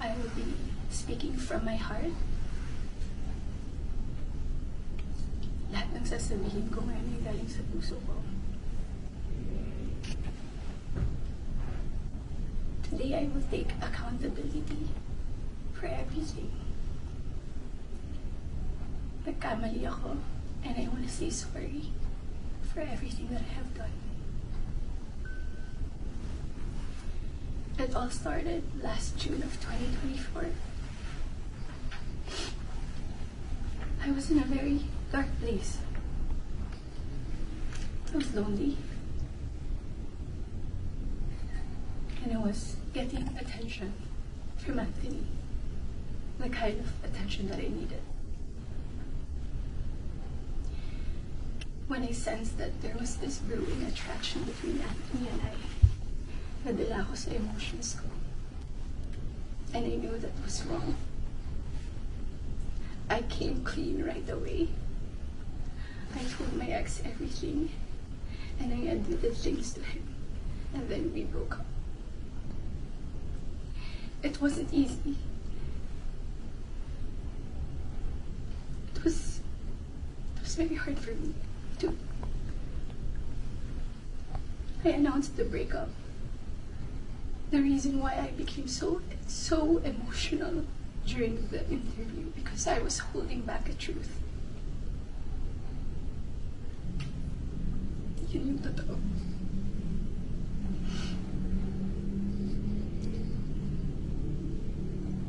I will be speaking from my heart. Lahat ng sasabihin ko ngayon ay galing sa puso ko. Today I will take accountability for everything. Nagkamali ako, and I want to say sorry for everything that I have done. It all started last June of 2024. I was in a very dark place. I was lonely. And I was getting attention from Anthony. The kind of attention that I needed. When I sensed that there was this brewing attraction between Anthony and I, nadala ko sa emotions ko. And I knew that was wrong. I came clean right away. I told my ex everything, and I admitted things to him, and then we broke up. It wasn't easy. It was very hard for me too. I announced the breakup. The reason why I became so emotional during the interview, because I was holding back a truth. Yun yung totoo.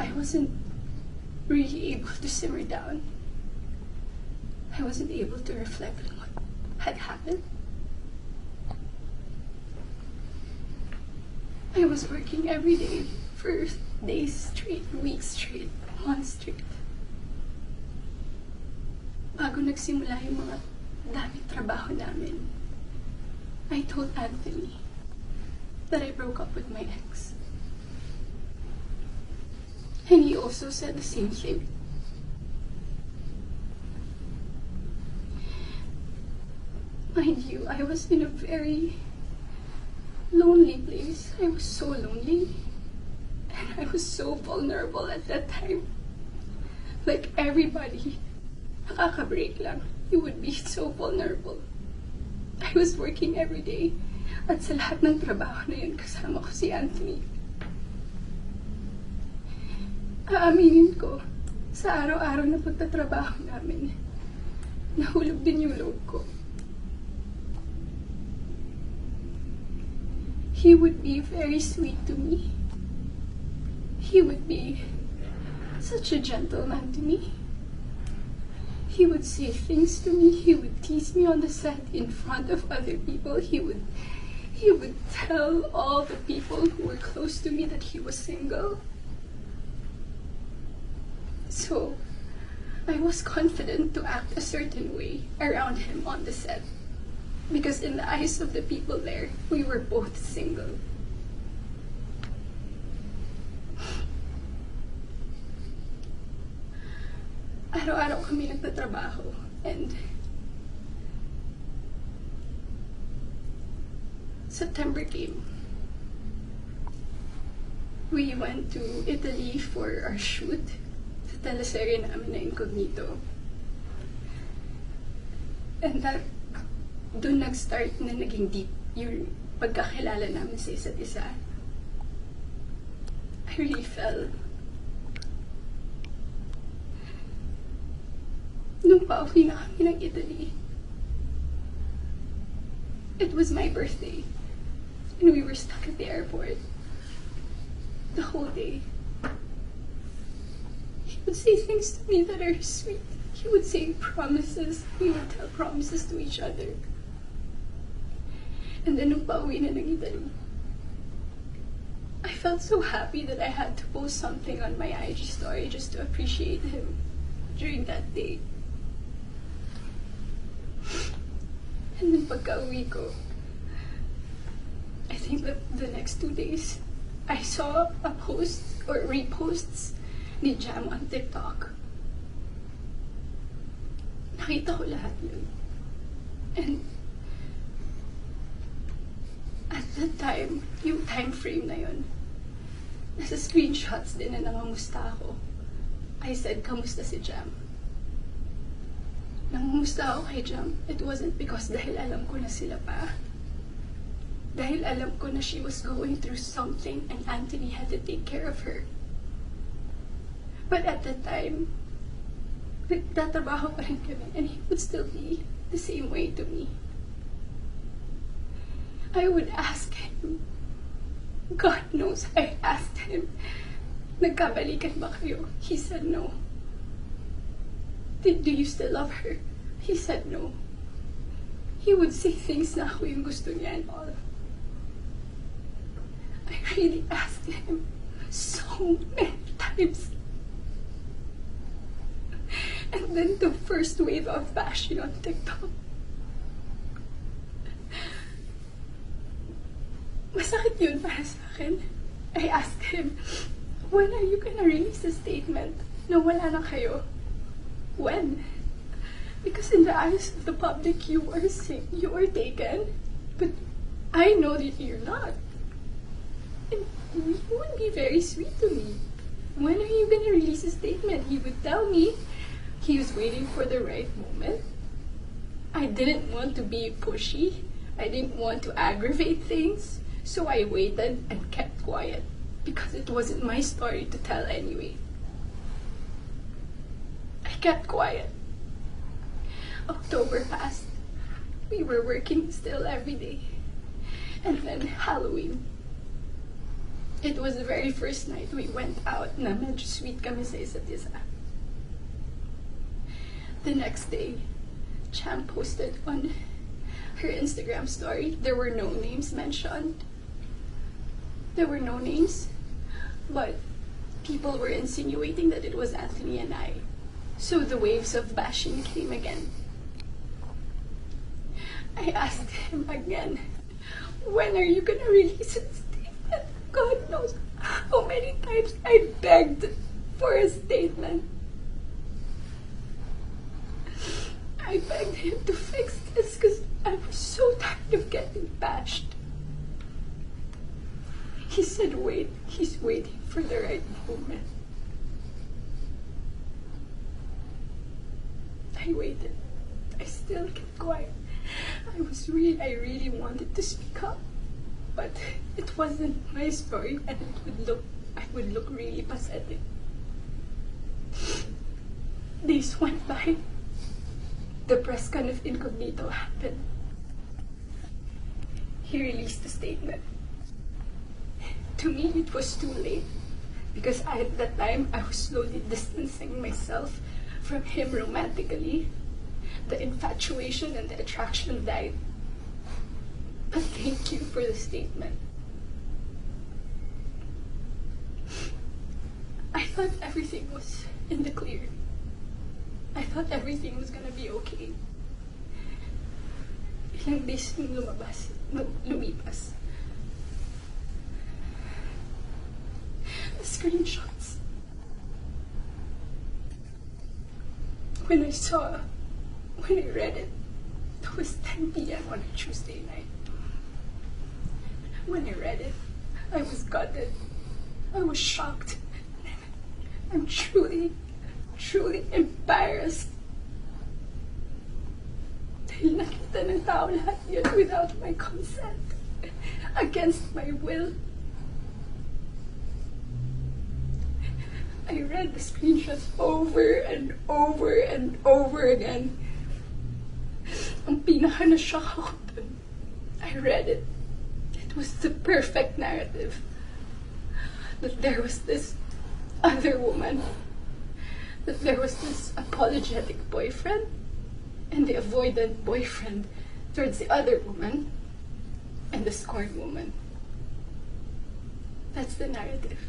I wasn't really able to simmer down. I wasn't able to reflect on what had happened. I was working every day for days straight, weeks straight, months straight. Bago nagsimula yung mga daming trabaho namin, I told Anthony that I broke up with my ex. And he also said the same thing. Mind you, I was in a very lonely place. I was so lonely. And I was so vulnerable at that time. Like everybody, nakaka-break lang. You would be so vulnerable. I was working every day. At sa lahat ng trabaho na yun, kasama ko si Anthony. Aaminin ko, sa araw-araw na pagtatrabaho namin, nahulog din yung loob ko. He would be very sweet to me. He would be such a gentleman to me. He would say things to me. He would tease me on the set in front of other people. He would tell all the people who were close to me that he was single. So, I was confident to act a certain way around him on the set. Because in the eyes of the people there, we were both single. Araw-araw kami nagtatrabaho, and September came. We went to Italy for our shoot sa teleserye namin na Incognito. And doon nag-start na naging deep yung pagkakilala namin sa isa't isa. I really fell. Nung pauwi na kami ng Italy, it was my birthday, and we were stuck at the airport the whole day. He would say things to me that are sweet. He would say promises. We would tell promises to each other. And then nung pauwi na ng Italy, I felt so happy that I had to post something on my IG story just to appreciate him during that day. And then pagka-uwi ko, I think that the next 2 days, I saw a post or reposts ni Jam on TikTok. Nakita ko lahat yun. And at that time, yung time frame na yun, Nasa screenshots din na nangamusta ako. I said, kamusta si Jam? Nangamusta ako kay Jam. It wasn't because dahil alam ko na sila pa. Dahil alam ko na she was going through something and Anthony had to take care of her. But at the time, nagtatrabaho pa rin kami and he would still be the same way to me. I would ask him, God knows I asked him, nagkabalikan ba kayo? He said no. Do you still love her? He said no. He would say things na ako yung gusto niya and all. I really asked him so many times. And then the first wave of bashing on TikTok. Masakit yun para sa akin. I asked him, when are you gonna release a statement na wala na kayo? When? Because in the eyes of the public, you are sick, you are taken, but I know that you're not. And you would be very sweet to me. When are you gonna release a statement? He would tell me he was waiting for the right moment. I didn't want to be pushy. I didn't want to aggravate things. So I waited and kept quiet because it wasn't my story to tell anyway. I kept quiet. October passed. We were working still every day. And then Halloween. It was the very first night we went out na medyo sweet kami sa isa't isa. The next day, Cham posted on her Instagram story. There were no names mentioned. There were no names, but people were insinuating that it was Anthony and I. So the waves of bashing came again. I asked him again, when are you gonna release a statement? God knows how many times I begged for a statement. I begged him to fix this because I was so tired of getting bashed. He said, wait, he's waiting for the right moment. I waited. I still kept quiet. I really wanted to speak up, but it wasn't my story and I would look really pathetic. Days went by. The press con of Incognito happened. He released a statement. To me, it was too late because at that time, I was slowly distancing myself from him romantically. The infatuation and the attraction died. But thank you for the statement. I thought everything was in the clear. I thought everything was gonna be okay. Ilang days nung lumipas. The screenshots. When I read it, it was 10 p.m. on a Tuesday night. When I read it, I was gutted. I was shocked. I'm truly embarrassed. Dahil nakita ng tao lahat yun without my consent. Against my will. I read the screenshots over and over and over again. Ang pinaka na-shock ako dun. I read it. It was the perfect narrative. That there was this other woman. That there was this apologetic boyfriend and the avoidant boyfriend towards the other woman and the scorned woman. That's the narrative.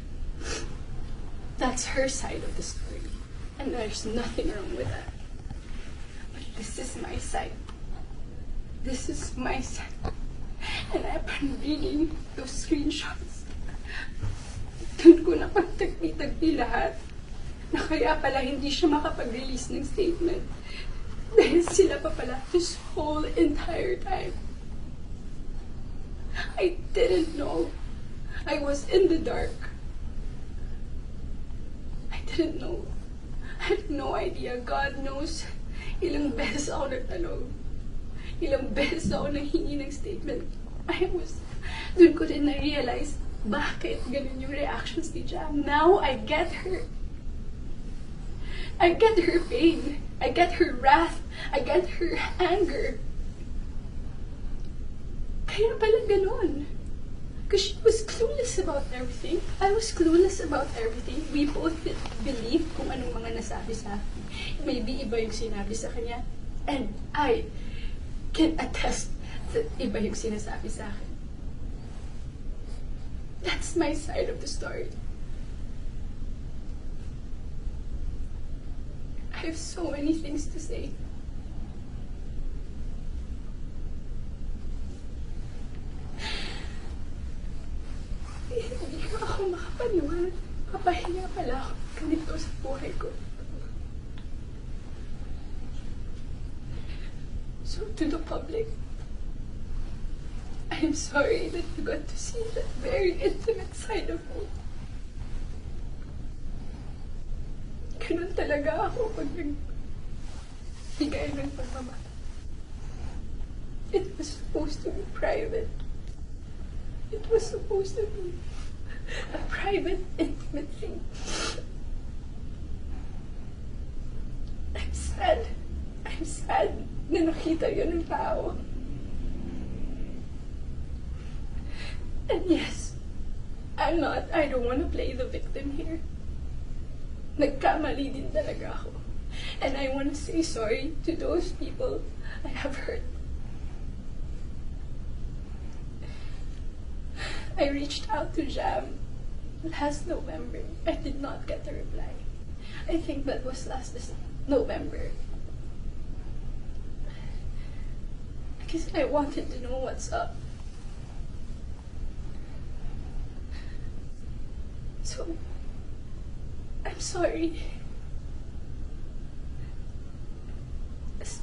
That's her side of the story. And there's nothing wrong with that. But this is my side. This is my side. And I've been reading those screenshots. Doon ko napagtagpi-tagpi lahat na kaya pala hindi siya makapag-release ng statement. Dahil sila pa pala this whole entire time. I didn't know. I was in the dark. didn't know. I had no idea. God knows. Ilang beses ako nagtanong. Ilang beses ako nanghingi ng statement. Doon ko din na-realize bakit ganun yung reactions ni Jam. Now, I get her. I get her pain. I get her wrath. I get her anger. Kaya pala ganun. Because she was clueless about everything. I was clueless about everything. We both believed kung anong mga nasabi sa akin. Maybe iba yung sinabi sa kanya. And I can attest that iba yung sinasabi sa akin. That's my side of the story. I have so many things to say. Hindi ko ako makapaniwala. Papahinga pala ako ganito sa buhay ko. So to the public, I am sorry that you got to see that very intimate side of me. Ganun talaga ako pag nagbigay ng pagmamahal. It was supposed to be private. It was supposed to be a private, intimate thing. I'm sad. I'm sad na nakita yun ng tao. And yes, I don't want to play the victim here. Nagkamali din talaga ako. And I want to say sorry to those people I have hurt. I reached out to Jam last November. I did not get a reply. I think that was last November. Because I wanted to know what's up. So, I'm sorry.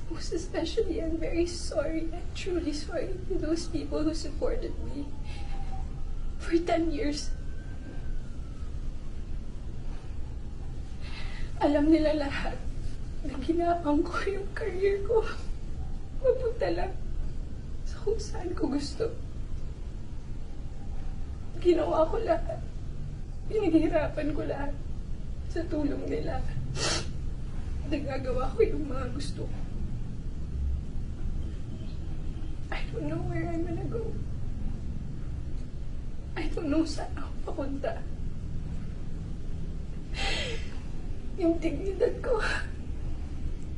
Most especially, I'm very sorry. I'm truly sorry to those people who supported me for 10 years. Alam nila lahat na ginapang ko yung career ko. Mapunta lang sa kung saan ko gusto. Ginawa ko lahat. Pinaghirapan ko lahat sa tulong nila. Nagagawa ko yung mga gusto ko. I don't know where I'm gonna go. I don't know saan ako papunta. Yung dignidad ko,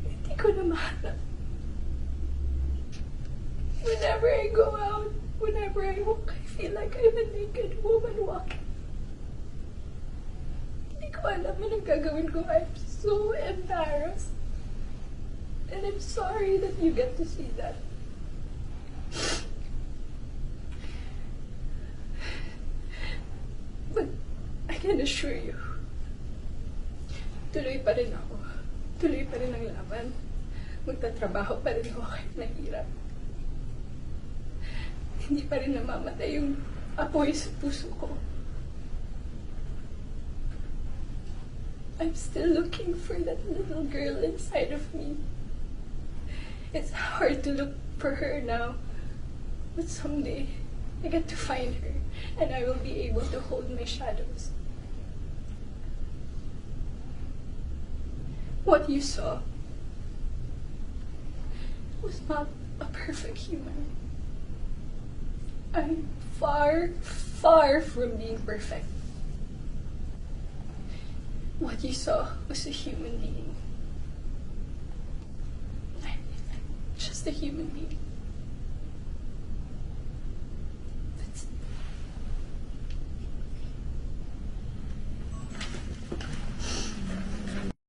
hindi ko na mahanap. Whenever I go out, whenever I walk, I feel like I'm a naked woman walking. Hindi ko alam anong gagawin ko. I'm so embarrassed. And I'm sorry that you get to see that. But I can assure you, tuloy pa rin ako. Tuloy pa rin ang laban. Magtatrabaho pa rin ako kahit mahirap. Hindi pa rin namamatay yung apoy sa puso ko. I'm still looking for that little girl inside of me. It's hard to look for her now, but someday I get to find her and I will be able to hold my shadows. What you saw was not a perfect human. I'm far, far from being perfect. What you saw was a human being. I'm just a human being.